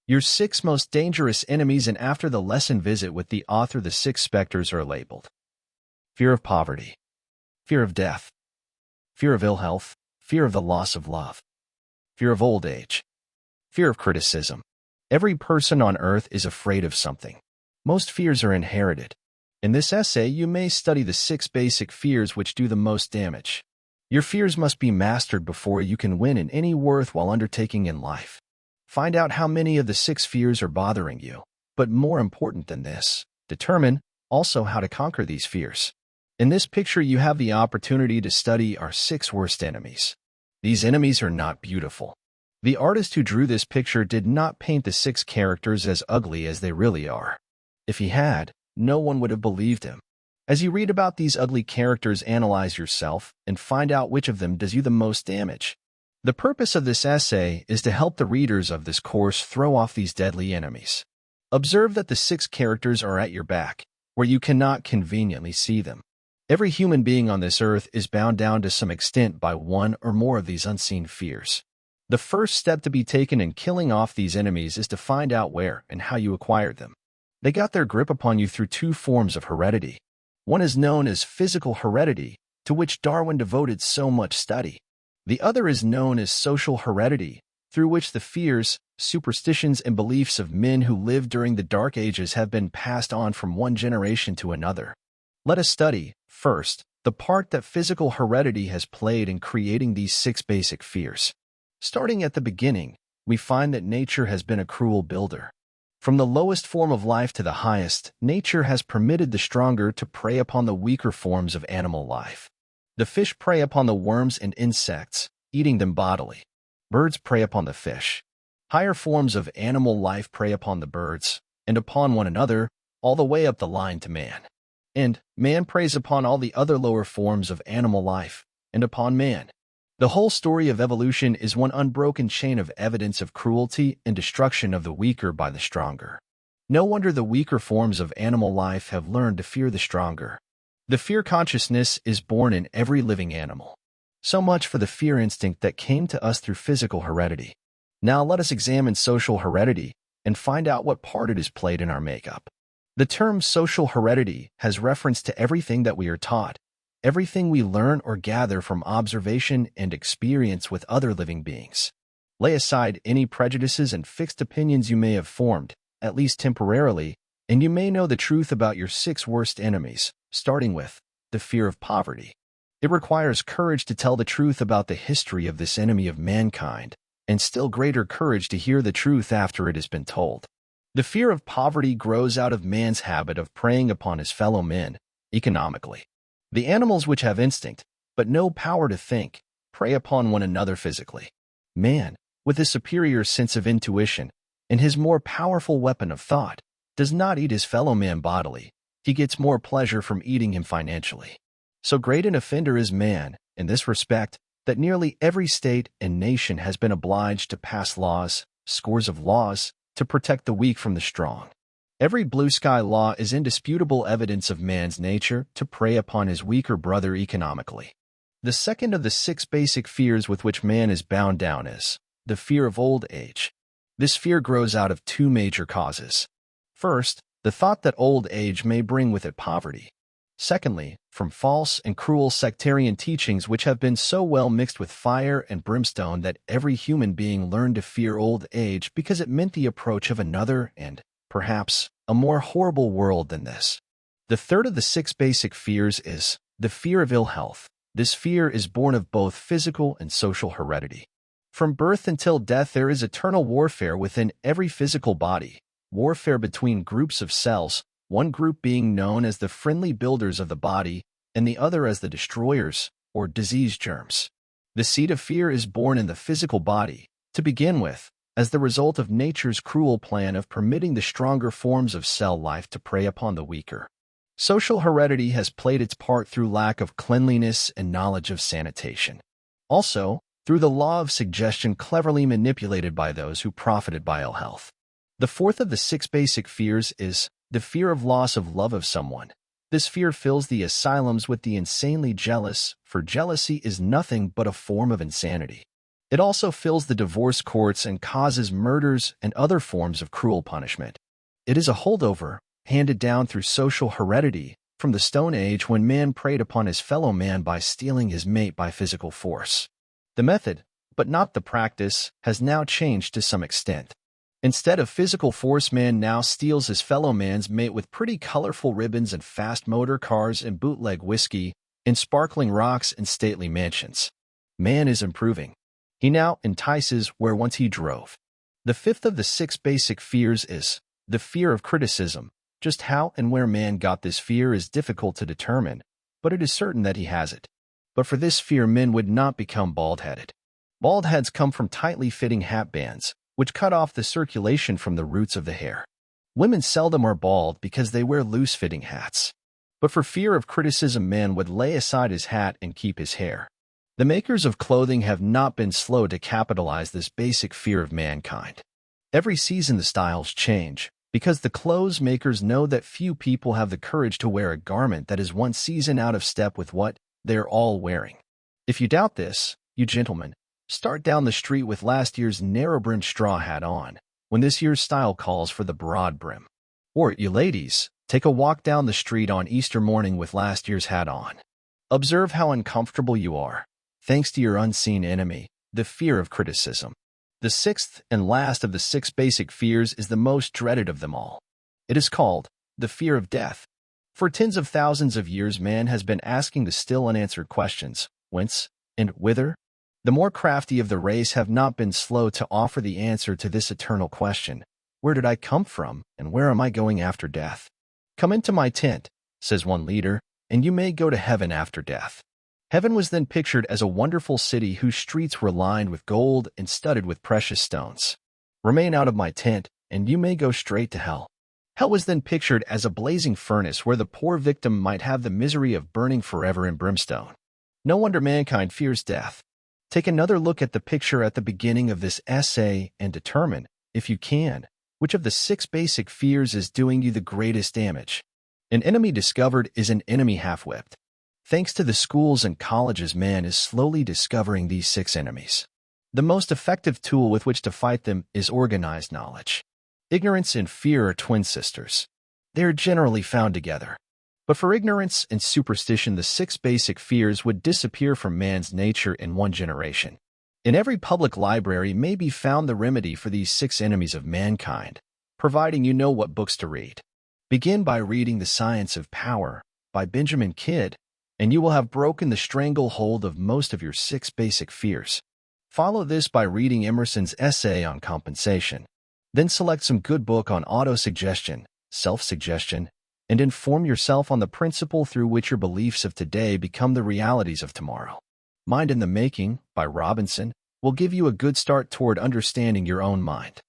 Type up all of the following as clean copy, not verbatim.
Your six most dangerous enemies, and after the lesson visit with the author, the six specters are labeled: fear of poverty, fear of death, fear of ill health, fear of the loss of love, fear of old age, fear of criticism. Every person on earth is afraid of something. Most fears are inherited. In this essay, you may study the six basic fears which do the most damage. Your fears must be mastered before you can win in any worthwhile undertaking in life. Find out how many of the six fears are bothering you. But more important than this, determine also how to conquer these fears. In this picture, you have the opportunity to study our six worst enemies. These enemies are not beautiful. The artist who drew this picture did not paint the six characters as ugly as they really are. If he had, no one would have believed him. As you read about these ugly characters, analyze yourself and find out which of them does you the most damage. The purpose of this essay is to help the readers of this course throw off these deadly enemies. Observe that the six characters are at your back, where you cannot conveniently see them. Every human being on this earth is bound down to some extent by one or more of these unseen fears. The first step to be taken in killing off these enemies is to find out where and how you acquired them. They got their grip upon you through two forms of heredity. One is known as physical heredity, to which Darwin devoted so much study. The other is known as social heredity, through which the fears, superstitions, and beliefs of men who lived during the Dark Ages have been passed on from one generation to another. Let us study, first, the part that physical heredity has played in creating these six basic fears. Starting at the beginning, we find that nature has been a cruel builder. From the lowest form of life to the highest, nature has permitted the stronger to prey upon the weaker forms of animal life. The fish prey upon the worms and insects, eating them bodily. Birds prey upon the fish. Higher forms of animal life prey upon the birds, and upon one another, all the way up the line to man. And man preys upon all the other lower forms of animal life, and upon man. The whole story of evolution is one unbroken chain of evidence of cruelty and destruction of the weaker by the stronger. No wonder the weaker forms of animal life have learned to fear the stronger. The fear consciousness is born in every living animal. So much for the fear instinct that came to us through physical heredity. Now let us examine social heredity and find out what part it has played in our makeup. The term social heredity has reference to everything that we are taught, everything we learn or gather from observation and experience with other living beings. Lay aside any prejudices and fixed opinions you may have formed, at least temporarily, and you may know the truth about your six worst enemies, starting with the fear of poverty. It requires courage to tell the truth about the history of this enemy of mankind, and still greater courage to hear the truth after it has been told. The fear of poverty grows out of man's habit of preying upon his fellow men, economically. The animals which have instinct, but no power to think, prey upon one another physically. Man, with his superior sense of intuition and his more powerful weapon of thought, does not eat his fellow man bodily. He gets more pleasure from eating him financially. So great an offender is man, in this respect, that nearly every state and nation has been obliged to pass laws, scores of laws, to protect the weak from the strong. Every blue sky law is indisputable evidence of man's nature to prey upon his weaker brother economically. The second of the six basic fears with which man is bound down is the fear of old age. This fear grows out of two major causes. First, the thought that old age may bring with it poverty. Secondly, from false and cruel sectarian teachings which have been so well mixed with fire and brimstone that every human being learned to fear old age because it meant the approach of another and, perhaps, a more horrible world than this. The third of the six basic fears is the fear of ill health. This fear is born of both physical and social heredity. From birth until death, there is eternal warfare within every physical body, warfare between groups of cells, one group being known as the friendly builders of the body and the other as the destroyers, or disease germs. The seed of fear is born in the physical body, to begin with, as the result of nature's cruel plan of permitting the stronger forms of cell life to prey upon the weaker. Social heredity has played its part through lack of cleanliness and knowledge of sanitation. Also, through the law of suggestion cleverly manipulated by those who profited by ill health. The fourth of the six basic fears is the fear of loss of love of someone. This fear fills the asylums with the insanely jealous, for jealousy is nothing but a form of insanity. It also fills the divorce courts and causes murders and other forms of cruel punishment. It is a holdover, handed down through social heredity, from the Stone Age when man preyed upon his fellow man by stealing his mate by physical force. The method, but not the practice, has now changed to some extent. Instead of physical force, man now steals his fellow man's mate with pretty colorful ribbons and fast motor cars and bootleg whiskey, in sparkling rocks and stately mansions. Man is improving. He now entices where once he drove. The fifth of the 6 basic fears is the fear of criticism. Just how and where man got this fear is difficult to determine, but it is certain that he has it. But for this fear, men would not become bald-headed. Bald heads come from tightly fitting hat bands, which cut off the circulation from the roots of the hair. Women seldom are bald because they wear loose-fitting hats. But for fear of criticism, man would lay aside his hat and keep his hair. The makers of clothing have not been slow to capitalize this basic fear of mankind. Every season the styles change, because the clothes makers know that few people have the courage to wear a garment that is one season out of step with what they are all wearing. If you doubt this, you gentlemen, start down the street with last year's narrow-brimmed straw hat on, when this year's style calls for the broad brim. Or, you ladies, take a walk down the street on Easter morning with last year's hat on. Observe how uncomfortable you are, thanks to your unseen enemy, the fear of criticism. The sixth and last of the 6 basic fears is the most dreaded of them all. It is called the fear of death. For tens of thousands of years, man has been asking the still unanswered questions, whence and whither? The more crafty of the race have not been slow to offer the answer to this eternal question. Where did I come from, and where am I going after death? Come into my tent, says one leader, and you may go to heaven after death. Heaven was then pictured as a wonderful city whose streets were lined with gold and studded with precious stones. Remain out of my tent, and you may go straight to hell. Hell was then pictured as a blazing furnace where the poor victim might have the misery of burning forever in brimstone. No wonder mankind fears death. Take another look at the picture at the beginning of this essay and determine, if you can, which of the 6 basic fears is doing you the greatest damage. An enemy discovered is an enemy half-whipped. Thanks to the schools and colleges, man is slowly discovering these 6 enemies. The most effective tool with which to fight them is organized knowledge. Ignorance and fear are twin sisters. They are generally found together. But for ignorance and superstition, the 6 basic fears would disappear from man's nature in one generation. In every public library may be found the remedy for these 6 enemies of mankind, providing you know what books to read. Begin by reading The Science of Power by Benjamin Kidd, and you will have broken the stranglehold of most of your 6 basic fears. Follow this by reading Emerson's essay on compensation. Then select some good book on autosuggestion, self-suggestion, and inform yourself on the principle through which your beliefs of today become the realities of tomorrow. Mind in the Making, by Robinson, will give you a good start toward understanding your own mind.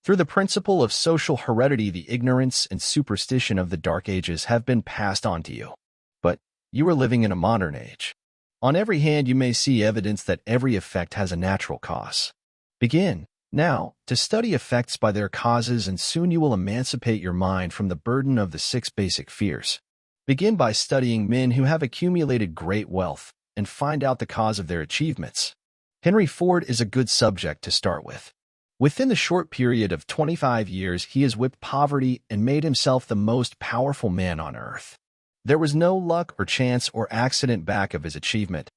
Through the principle of social heredity, the ignorance and superstition of the Dark Ages have been passed on to you. But you are living in a modern age. On every hand you may see evidence that every effect has a natural cause. Begin, now, to study effects by their causes, and soon you will emancipate your mind from the burden of the 6 basic fears. Begin by studying men who have accumulated great wealth, and find out the cause of their achievements. Henry Ford is a good subject to start with. Within the short period of 25 years, he has whipped poverty and made himself the most powerful man on earth. There was no luck or chance or accident back of his achievement.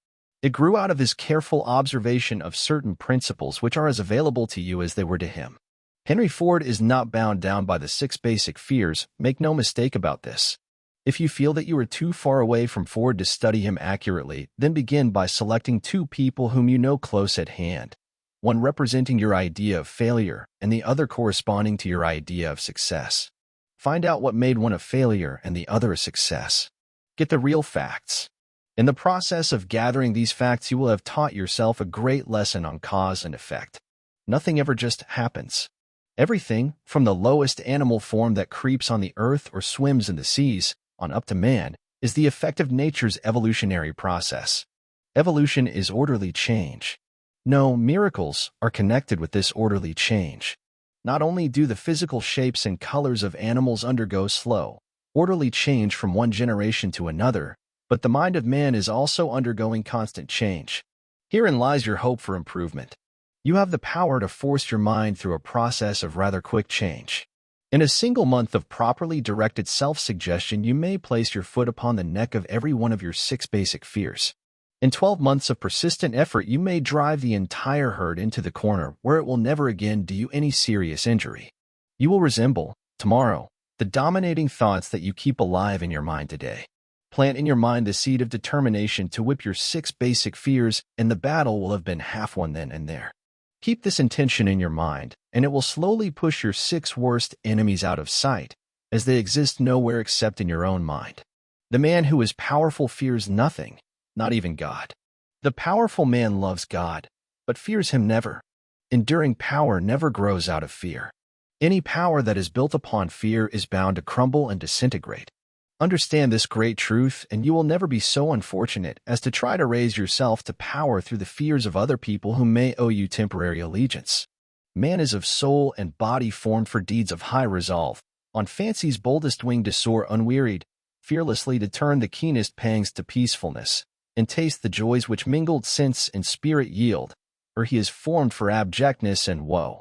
It grew out of his careful observation of certain principles which are as available to you as they were to him. Henry Ford is not bound down by the 6 basic fears, make no mistake about this. If you feel that you are too far away from Ford to study him accurately, then begin by selecting 2 people whom you know close at hand, one representing your idea of failure and the other corresponding to your idea of success. Find out what made one a failure and the other a success. Get the real facts. In the process of gathering these facts, you will have taught yourself a great lesson on cause and effect. Nothing ever just happens. Everything, from the lowest animal form that creeps on the earth or swims in the seas, on up to man, is the effect of nature's evolutionary process. Evolution is orderly change. No, miracles are connected with this orderly change. Not only do the physical shapes and colors of animals undergo slow, orderly change from one generation to another, but the mind of man is also undergoing constant change. Herein lies your hope for improvement. You have the power to force your mind through a process of rather quick change. In a single month of properly directed self-suggestion, you may place your foot upon the neck of every one of your 6 basic fears. In 12 months of persistent effort, you may drive the entire herd into the corner where it will never again do you any serious injury. You will resemble, tomorrow, the dominating thoughts that you keep alive in your mind today. Plant in your mind the seed of determination to whip your 6 basic fears, and the battle will have been half won then and there. Keep this intention in your mind, and it will slowly push your 6 worst enemies out of sight, as they exist nowhere except in your own mind. The man who is powerful fears nothing, not even God. The powerful man loves God, but fears him never. Enduring power never grows out of fear. Any power that is built upon fear is bound to crumble and disintegrate. Understand this great truth, and you will never be so unfortunate as to try to raise yourself to power through the fears of other people who may owe you temporary allegiance. Man is of soul and body formed for deeds of high resolve, on fancy's boldest wing to soar unwearied, fearlessly to turn the keenest pangs to peacefulness, and taste the joys which mingled sense and spirit yield, or he is formed for abjectness and woe.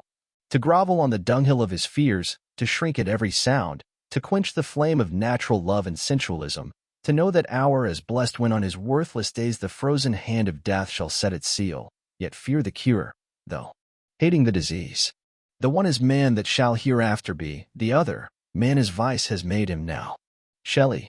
To grovel on the dunghill of his fears, to shrink at every sound, to quench the flame of natural love and sensualism, to know that hour is blessed when on his worthless days the frozen hand of death shall set its seal, yet fear the cure, though hating the disease. The one is man that shall hereafter be, the other, man as vice has made him now. Shelley.